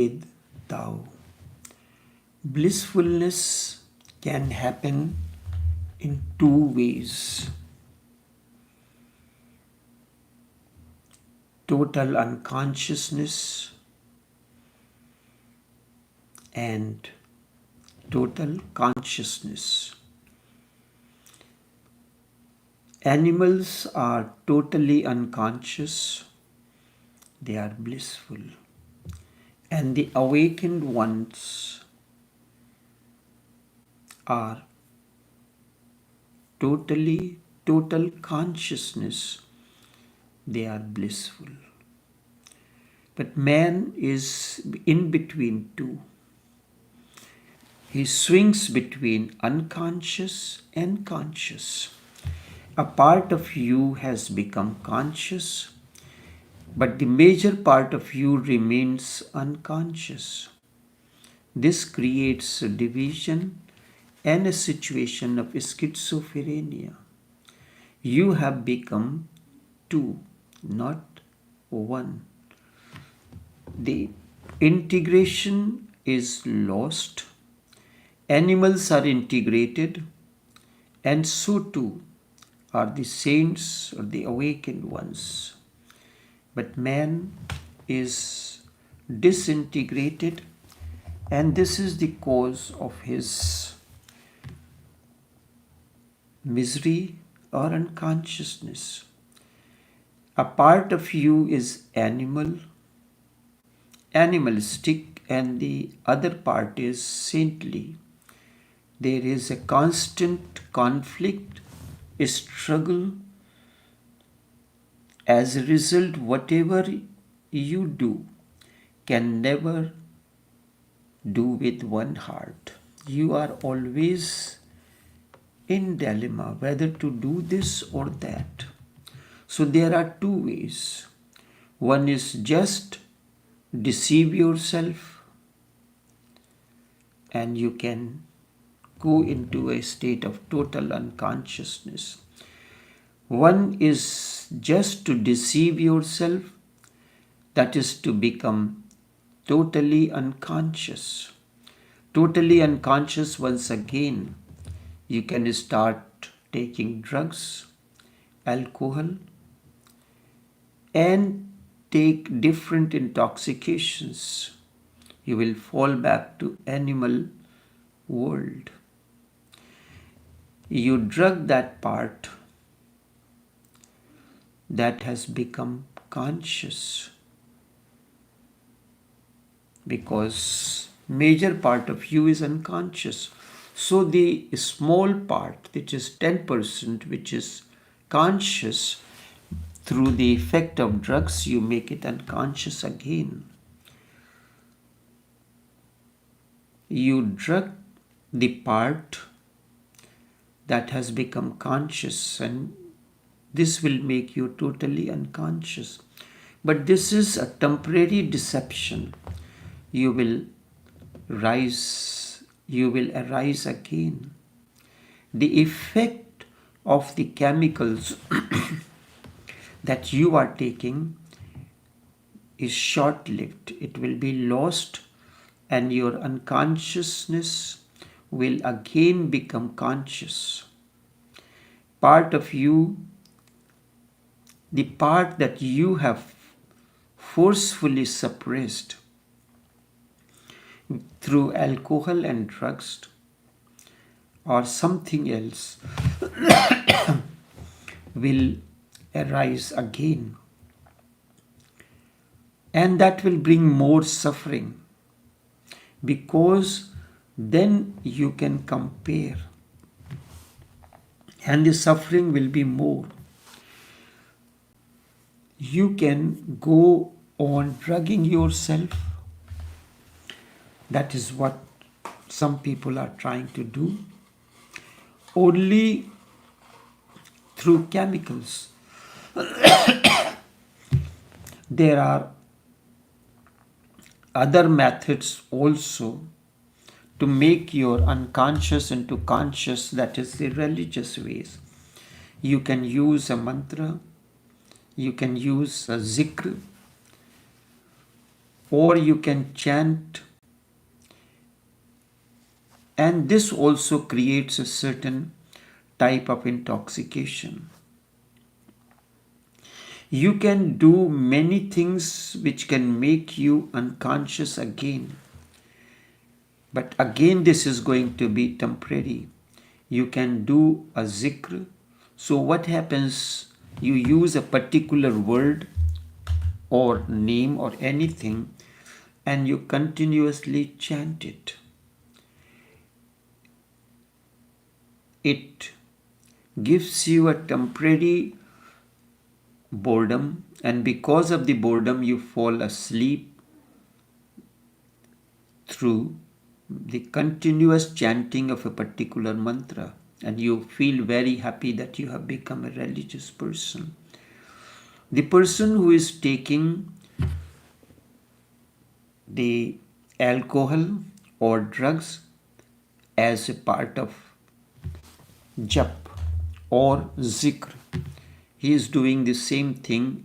with Tao. Blissfulness can happen in two ways. Total unconsciousness and total consciousness. Animals are totally unconscious, they are blissful. And the awakened ones are total consciousness, they are blissful. But man is in between two. He swings between unconscious and conscious. A part of you has become conscious, but the major part of you remains unconscious. This creates a division and a situation of schizophrenia. You have become two, not one. The integration is lost. Animals are integrated, and so too are the saints or the awakened ones. But man is disintegrated, and this is the cause of his misery or unconsciousness. A part of you is animalistic, and the other part is saintly. There is a constant conflict, a struggle. As a result, whatever you do can never do with one heart. You are always in dilemma whether to do this or that. So there are two ways. One is just deceive yourself, and you can go into a state of total unconsciousness. One is just to deceive yourself, that is to become totally unconscious. Totally unconscious, once again, you can start taking drugs, alcohol, and take different intoxications. You will fall back to animal world. You drug that part that has become conscious, because major part of you is unconscious. So the small part, which is 10%, which is conscious, through the effect of drugs, you make it unconscious again. You drug the part that has become conscious, and this will make you totally unconscious. But this is a temporary deception. You will arise again. The effect of the chemicals that you are taking is short-lived. It will be lost, and your unconsciousness will again become conscious. Part of you, the part that you have forcefully suppressed through alcohol and drugs or something else, will arise again. And that will bring more suffering, because then you can compare, and the suffering will be more. You can go on drugging yourself. That is what some people are trying to do, only through chemicals. There are other methods also to make your unconscious into conscious, that is the religious ways. You can use a mantra, you can use a zikr, or you can chant, and this also creates a certain type of intoxication. You can do many things which can make you unconscious again. But again, this is going to be temporary. You can do a zikr. So what happens? You use a particular word or name or anything and you continuously chant it. It gives you a temporary boredom, and because of the boredom you fall asleep through the continuous chanting of a particular mantra, and you feel very happy that you have become a religious person. The person who is taking the alcohol or drugs as a part of jap or zikr, he is doing the same thing,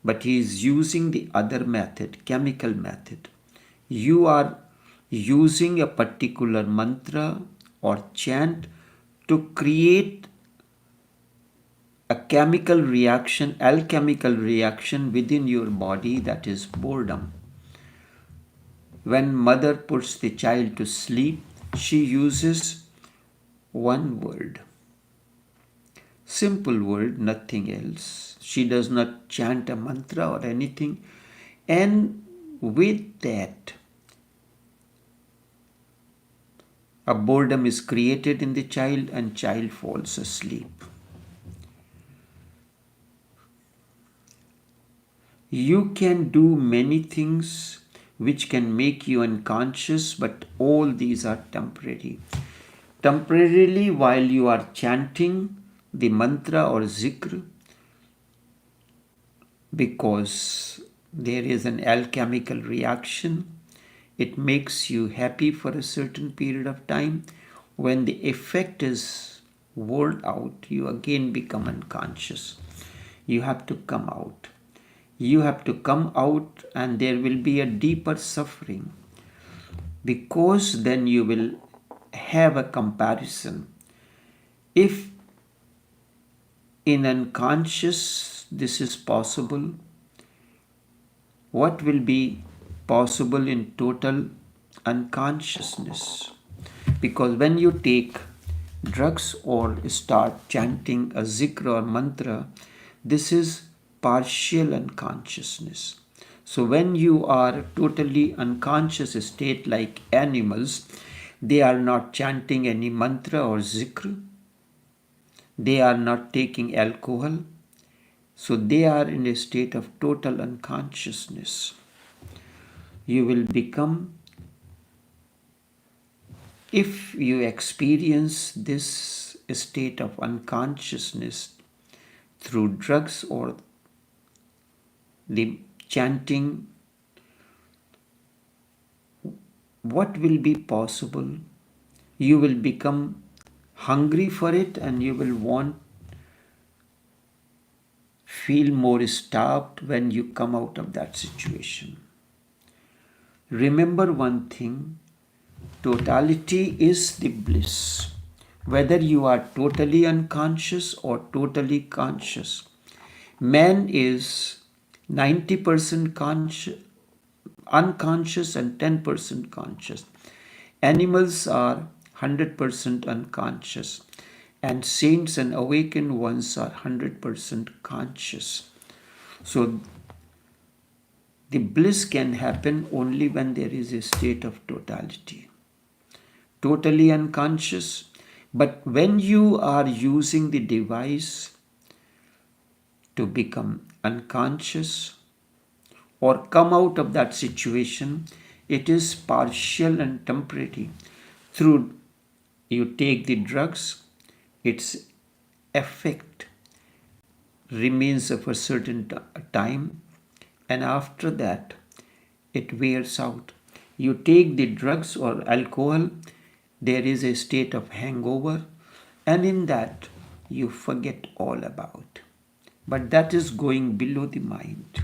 but he is using the other method, chemical method. You are using a particular mantra or chant to create a chemical reaction, alchemical reaction within your body, that is boredom. When mother puts the child to sleep, she uses one word. Simple word, nothing else. She does not chant a mantra or anything. And with that, a boredom is created in the child and child falls asleep. You can do many things which can make you unconscious, but all these are temporary. Temporarily, while you are chanting the mantra or zikr, because there is an alchemical reaction, it makes you happy for a certain period of time. When the effect is worn out, you again become unconscious. You have to come out. You have to come out, and there will be a deeper suffering, because then you will have a comparison. If in unconscious this is possible, what will be possible in total unconsciousness? Because when you take drugs or start chanting a zikr or mantra, this is partial unconsciousness. So when you are totally unconscious state like animals, they are not chanting any mantra or zikr. They are not taking alcohol. So they are in a state of total unconsciousness. You will become, if you experience this state of unconsciousness through drugs or the chanting, what will be possible? You will become hungry for it, and you will feel more starved when you come out of that situation. Remember one thing, totality is the bliss. Whether you are totally unconscious or totally conscious, man is 90% unconscious and 10% conscious. Animals are 100% unconscious, and saints and awakened ones are 100% conscious. So the bliss can happen only when there is a state of totality. Totally unconscious, but when you are using the device to become unconscious or come out of that situation, it is partial and temporary. Through you take the drugs, its effect remains of a certain time, and after that it wears out. You take the drugs or alcohol, there is a state of hangover, and in that you forget all about. But that is going below the mind.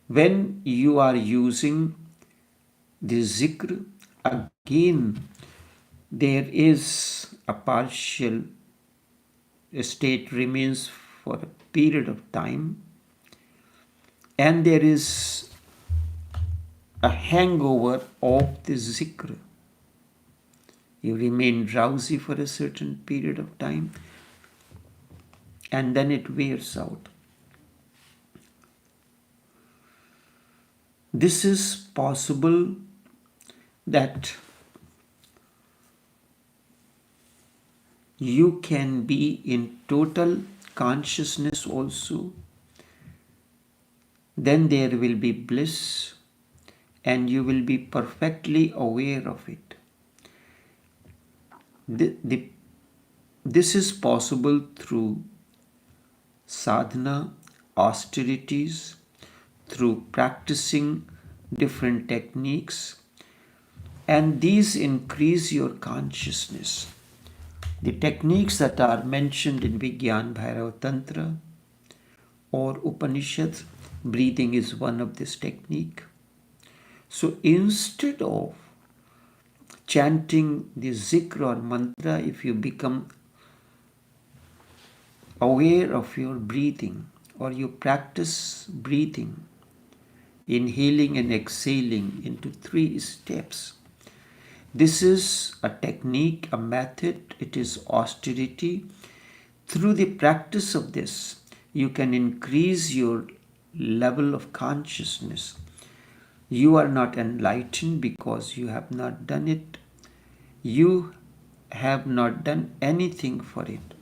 When you are using the zikr, again there is a partial state remains for a period of time, and there is a hangover of the zikr. You remain drowsy for a certain period of time, and then it wears out. This is possible that you can be in total consciousness also. Then there will be bliss, and you will be perfectly aware of it. This is possible through sadhana, austerities, through practicing different techniques, and these increase your consciousness. The techniques that are mentioned in Vigyan Bhairav Tantra or Upanishads, breathing is one of this technique. So instead of chanting the zikr or mantra, if you become aware of your breathing, or you practice breathing, inhaling and exhaling into 3 steps. This is a technique, a method, it is austerity. Through the practice of this, you can increase your level of consciousness. You are not enlightened because you have not done it. You have not done anything for it.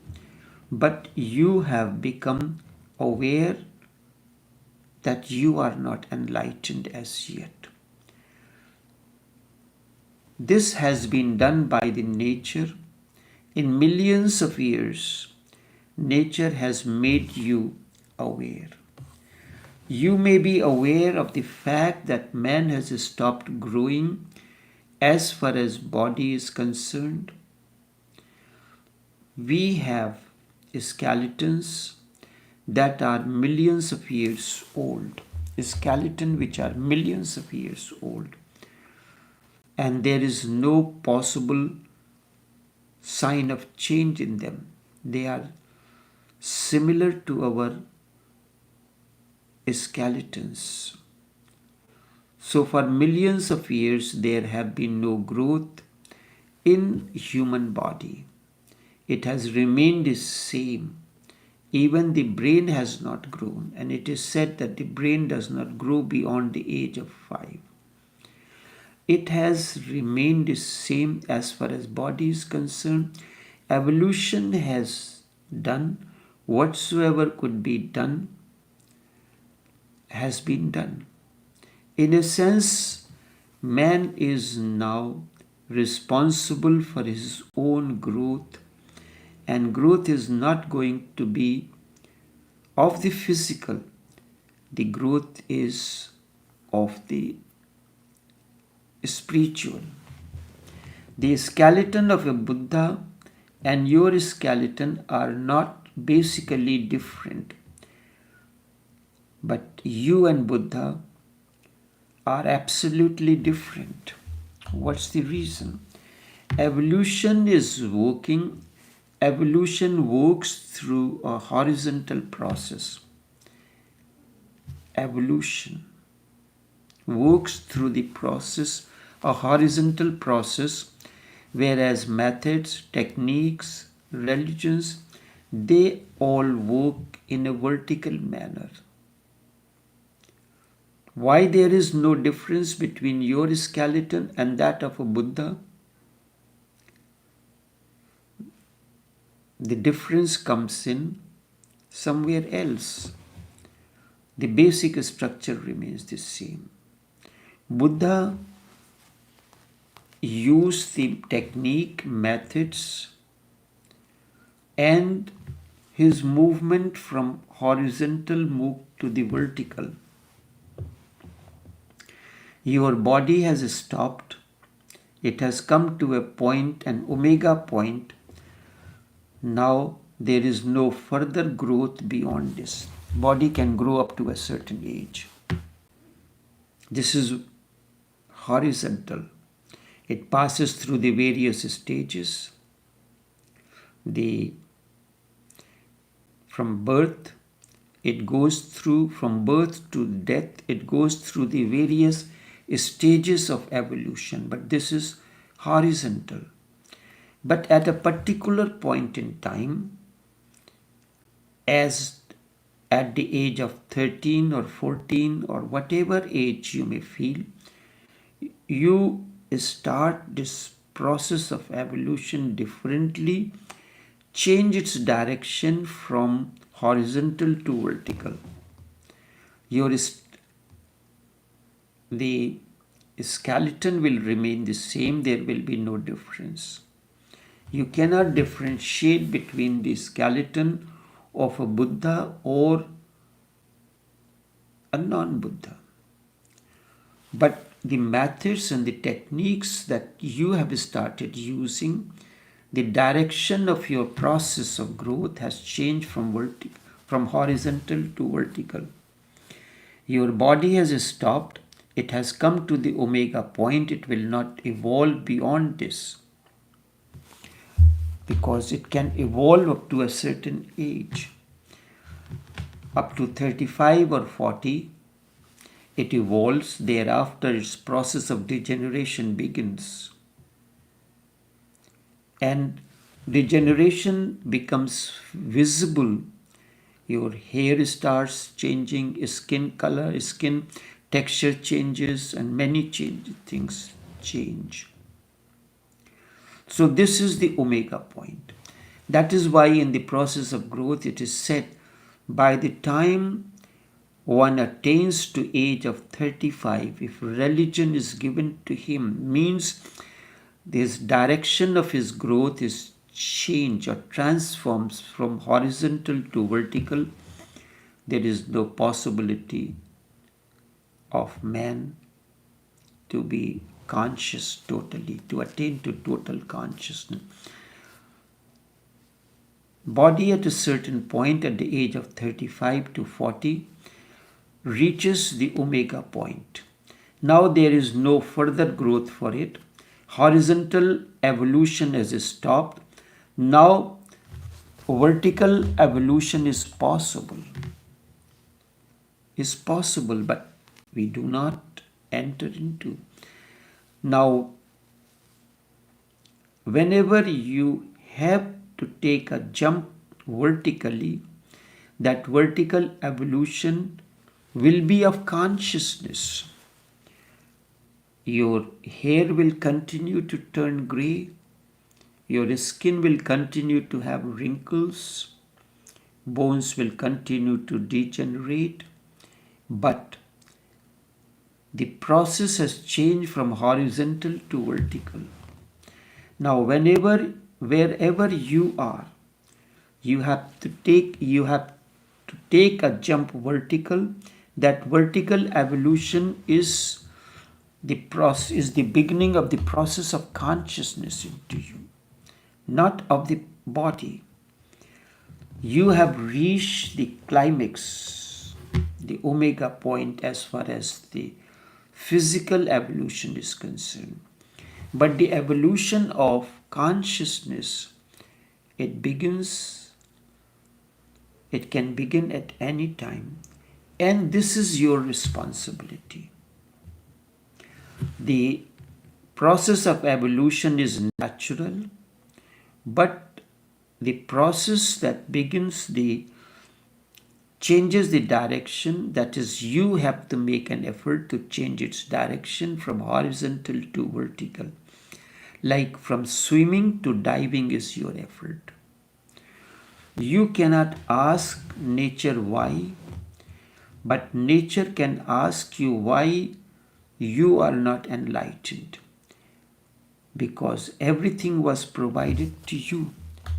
But you have become aware that you are not enlightened as yet. This has been done by the nature. In millions of years, nature has made you aware. You may be aware of the fact that man has stopped growing as far as body is concerned. We have skeletons that are millions of years old, skeleton which are millions of years old, and there is no possible sign of change in them. They are similar to our skeletons. So for millions of years there have been no growth in human body. It has remained the same. Even the brain has not grown, and it is said that the brain does not grow beyond the age of 5. It has remained the same as far as body is concerned. Evolution has done whatsoever could be done, has been done. In a sense, man is now responsible for his own growth, and growth is not going to be of the physical. The growth is of the spiritual. The skeleton of a Buddha and your skeleton are not basically different, but you and Buddha are absolutely different. What's the reason? Evolution is working. Evolution works through a horizontal process. Evolution works through the process, a horizontal process, whereas methods, techniques, religions, they all work in a vertical manner. Why there is no difference between your skeleton and that of a Buddha? The difference comes in somewhere else. The basic structure remains the same. Buddha used the technique, methods, and his movement from horizontal moved to the vertical. Your body has stopped. It has come to a point, an omega point. Now there is no further growth beyond this. Body can grow up to a certain age. This is horizontal. It passes through the various stages. The from birth, it goes through from birth to death. It goes through the various stages of evolution. But this is horizontal. But at a particular point in time, as at the age of 13 or 14 or whatever age you may feel, you start this process of evolution differently, change its direction from horizontal to vertical. The skeleton will remain the same, there will be no difference. You cannot differentiate between the skeleton of a Buddha or a non-Buddha. But the methods and the techniques that you have started using, the direction of your process of growth has changed from horizontal to vertical. Your body has stopped. It has come to the omega point. It will not evolve beyond this, because it can evolve up to a certain age. Up to 35 or 40, it evolves. Thereafter, its process of degeneration begins. And degeneration becomes visible. Your hair starts changing, skin color, skin texture changes, and many things change. So this is the omega point. That is why in the process of growth it is said, by the time one attains to age of 35, if religion is given to him, means this direction of his growth is changed or transforms from horizontal to vertical. There is no possibility of man to be conscious totally, to attain to total consciousness. Body at a certain point at the age of 35 to 40 reaches the omega point. Now there is no further growth for it. Horizontal evolution has stopped. Now vertical evolution is possible. Is possible, but we do not enter into. Now, whenever you have to take a jump vertically, that vertical evolution will be of consciousness. Your hair will continue to turn grey. Your skin will continue to have wrinkles. Bones will continue to degenerate. But the process has changed from horizontal to vertical. Now, wherever you are, you have to take a jump vertical. That vertical evolution is the beginning of the process of consciousness into you, not of the body. You have reached the climax, the omega point as far as the physical evolution is concerned. But the evolution of consciousness, it can begin at any time. And this is your responsibility. The process of evolution is natural, but the process that changes the direction, that is, you have to make an effort to change its direction from horizontal to vertical. Like from swimming to diving is your effort. You cannot ask nature why, but nature can ask you why you are not enlightened. Because everything was provided to you.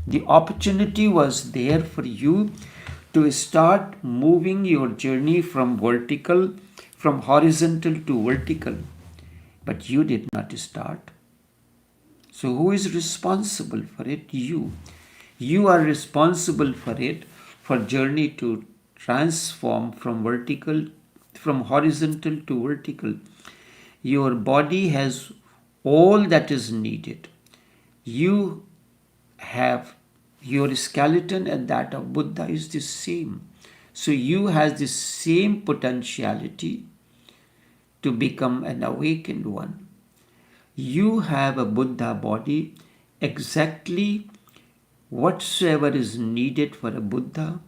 The opportunity was there for you to start moving your journey from horizontal to vertical. But you did not start. So who is responsible for it? You. You are responsible for it, for journey to transform from from horizontal to vertical. Your body has all that is needed. You have your skeleton and that of Buddha is the same. So you has the same potentiality to become an awakened one. You have a Buddha body, exactly whatsoever is needed for a Buddha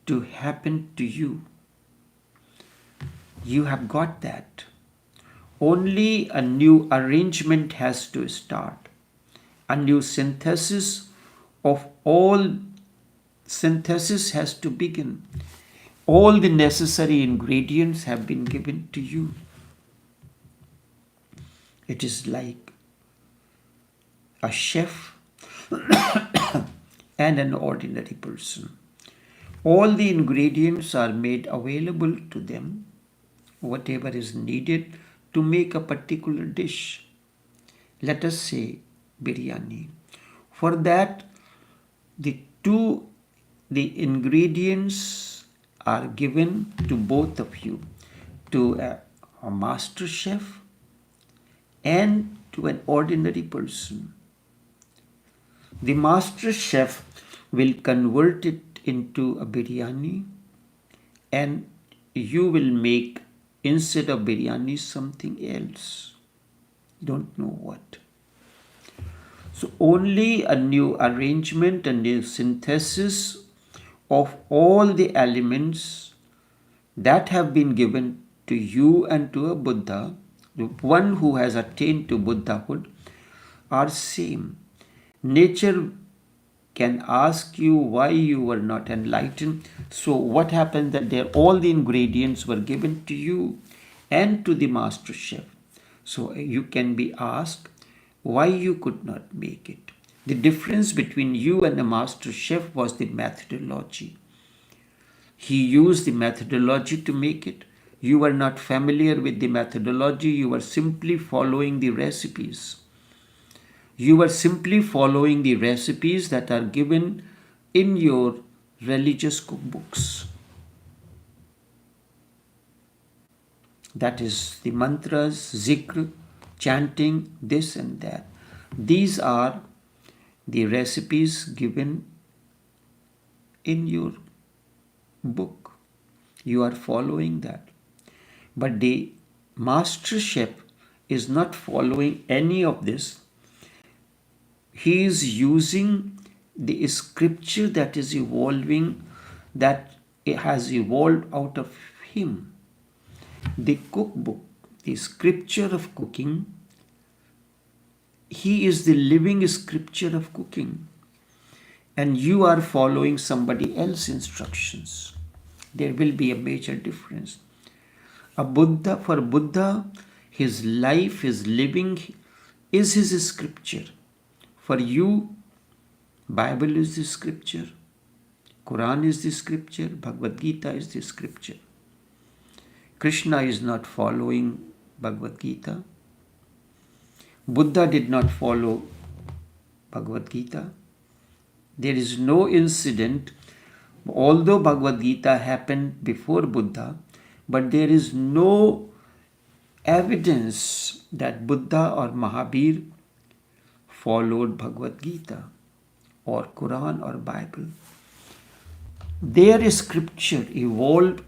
to happen to you. You have got that. Only a new arrangement has to start. A new synthesis of all synthesis has to begin. All the necessary ingredients have been given to you. It is like a chef and an ordinary person. All the ingredients are made available to them, whatever is needed to make a particular dish. Let us say biryani. For that, the ingredients are given to both of you, to a master chef and to an ordinary person. The master chef will convert it into a biryani, and you will make, instead of biryani, something else. Don't know what. So only a new arrangement, a new synthesis of all the elements that have been given to you and to a Buddha, the one who has attained to Buddhahood, are same. Nature can ask you why you were not enlightened. So what happened that there all the ingredients were given to you and to the master chef. So you can be asked why you could not make it. The difference between you and the master chef was the methodology. He used the methodology to make it. You were not familiar with the methodology. You were simply following the recipes. You were simply following the recipes that are given in your religious cookbooks. That is the mantras, zikr, chanting, this and that. These are the recipes given in your book. You are following that. But the master chef is not following any of this. He is using the scripture that is evolving, that it has evolved out of him. The cookbook, the scripture of cooking, he is the living scripture of cooking. And you are following somebody else's instructions. There will be a major difference. For Buddha, his life, his living is his scripture. For you, Bible is the scripture, Quran is the scripture, Bhagavad Gita is the scripture. Krishna is not following Bhagavad Gita. Buddha did not follow Bhagavad Gita. There is no incident, although Bhagavad Gita happened before Buddha, but there is no evidence that Buddha or Mahabir followed Bhagavad Gita or Quran or Bible. Their scripture evolved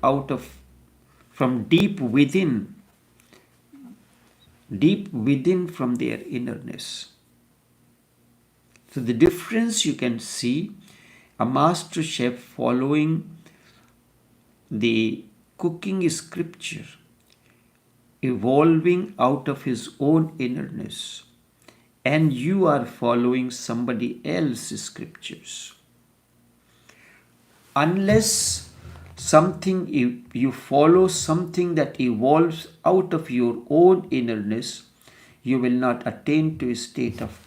from deep within from their innerness. So the difference you can see, a master chef following the cooking scripture, evolving out of his own innerness, and you are following somebody else's scriptures. Unless you follow something that evolves out of your own innerness, you will not attain to a state of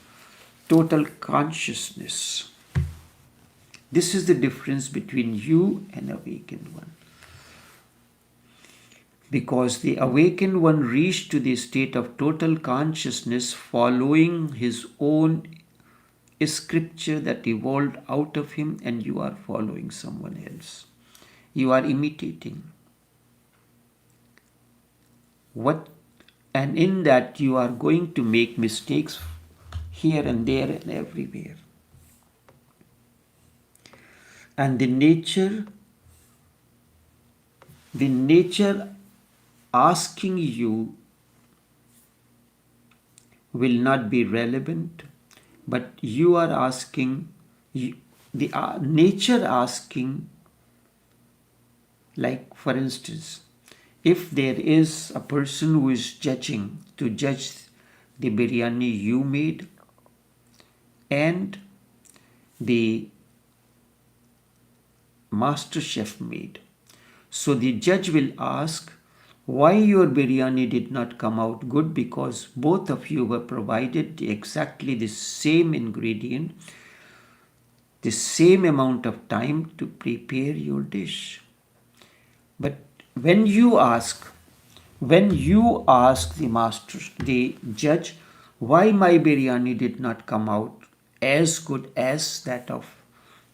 total consciousness. This is the difference between you and awakened one. Because the awakened one reached to the state of total consciousness following his own a scripture that evolved out of him and you are following someone else. You are imitating. What, and in that you are going to make mistakes here and there and everywhere. And the nature asking you will not be relevant, but you are asking, the nature asking, like for instance, if there is a person who is judging, to judge the biryani you made and the master chef made. So the judge will ask why your biryani did not come out good, because both of you were provided exactly the same ingredient, the same amount of time to prepare your dish. But when you ask the master, the judge, why my biryani did not come out as good as that of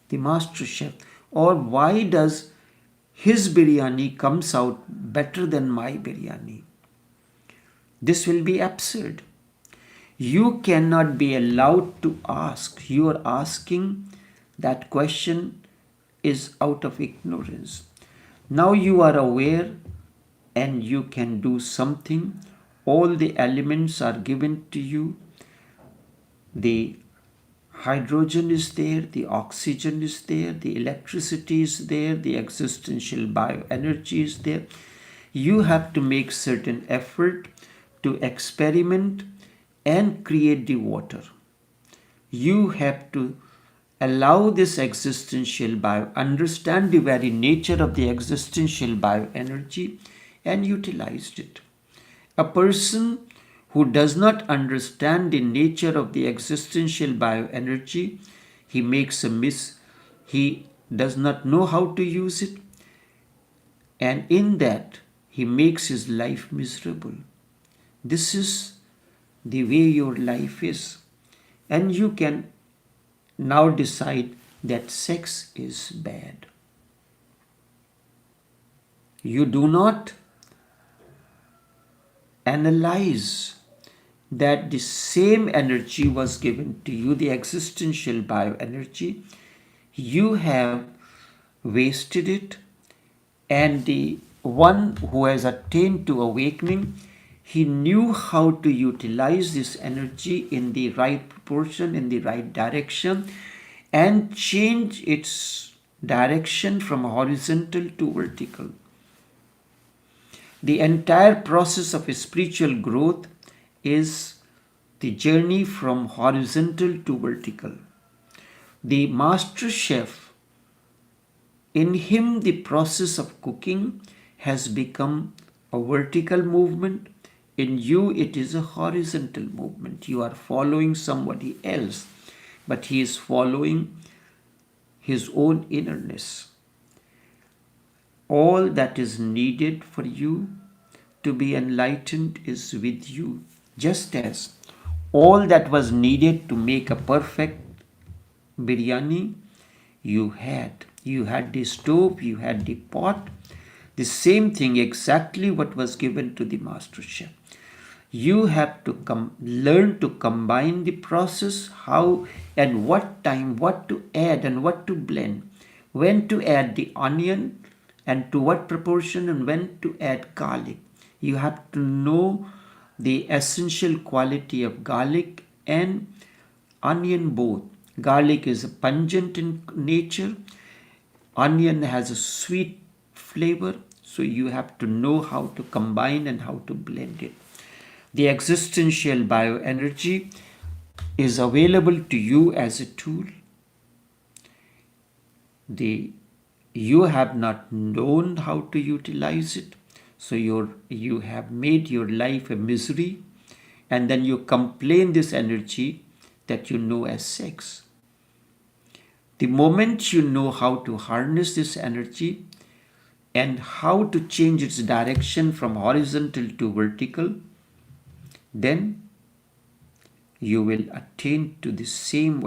the master chef, or why does his biryani comes out better than my biryani, this will be absurd. You cannot be allowed to ask. You are asking that question is out of ignorance. Now you are aware and you can do something. All the elements are given to you. The hydrogen is there, the oxygen is there, the electricity is there, the existential bioenergy is there. You have to make certain effort to experiment and create the water. You have to allow this existential understand the very nature of the existential bioenergy and utilize it. A person who does not understand the nature of the existential bioenergy, he does not know how to use it, and in that he makes his life miserable. This is the way your life is, and you can now decide that sex is bad. You do not analyze that the same energy was given to you, the existential bioenergy. You have wasted it, and the one who has attained to awakening, he knew how to utilize this energy in the right proportion, in the right direction, and change its direction from horizontal to vertical. The entire process of spiritual growth is the journey from horizontal to vertical. The master chef, in him the process of cooking has become a vertical movement. In you it is a horizontal movement. You are following somebody else, but he is following his own innerness. All that is needed for you to be enlightened is with you, just as all that was needed to make a perfect biryani you had. You had the stove, you had the pot, the same thing, exactly what was given to the master chef. You have to learn to combine the process, how and what time, what to add and what to blend, when to add the onion and to what proportion, and when to add garlic. You have to know the essential quality of garlic and onion both. Garlic is pungent in nature. Onion has a sweet flavor. So you have to know how to combine and how to blend it. The existential bioenergy is available to you as a tool. You have not known how to utilize it. So you have made your life a misery, and then you complain this energy that you know as sex. The moment you know how to harness this energy and how to change its direction from horizontal to vertical, then you will attain to the same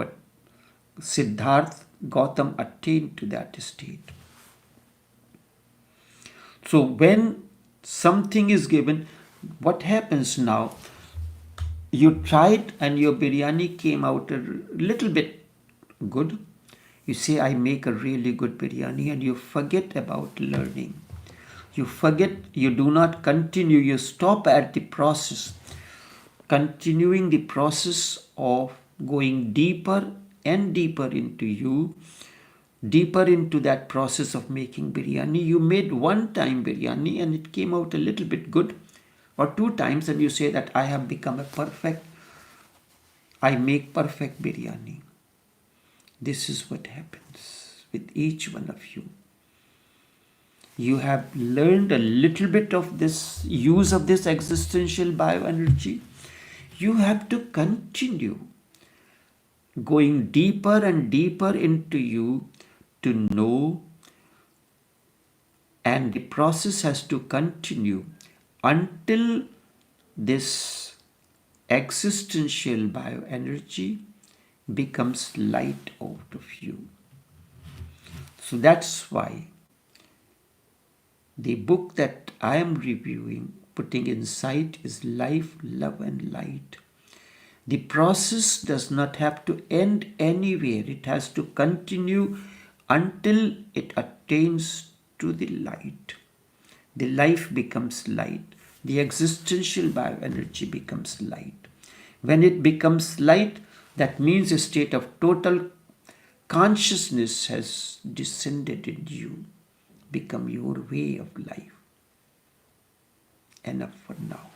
Siddhartha Gautam attained to that state. So when something is given, what happens now? You tried and your biryani came out a little bit good. You say, I make a really good biryani, and you forget about learning. You forget, you do not continue, you stop at the process, continuing the process of going deeper and deeper into you, deeper into that process of making biryani. You made one time biryani and it came out a little bit good, or two times, and you say that I have become I make perfect biryani. This is what happens with each one of you. You have learned a little bit of this use of this existential bioenergy. You have to continue going deeper and deeper into you to know, and the process has to continue until this existential bioenergy becomes light out of you. So that's why the book that I am reviewing, Putting Insight, is Life, Love and Light. The process does not have to end anywhere. It has to continue until it attains to the light. The life becomes light. The existential bioenergy becomes light. When it becomes light, that means a state of total consciousness has descended in you, become your way of life. Enough for now.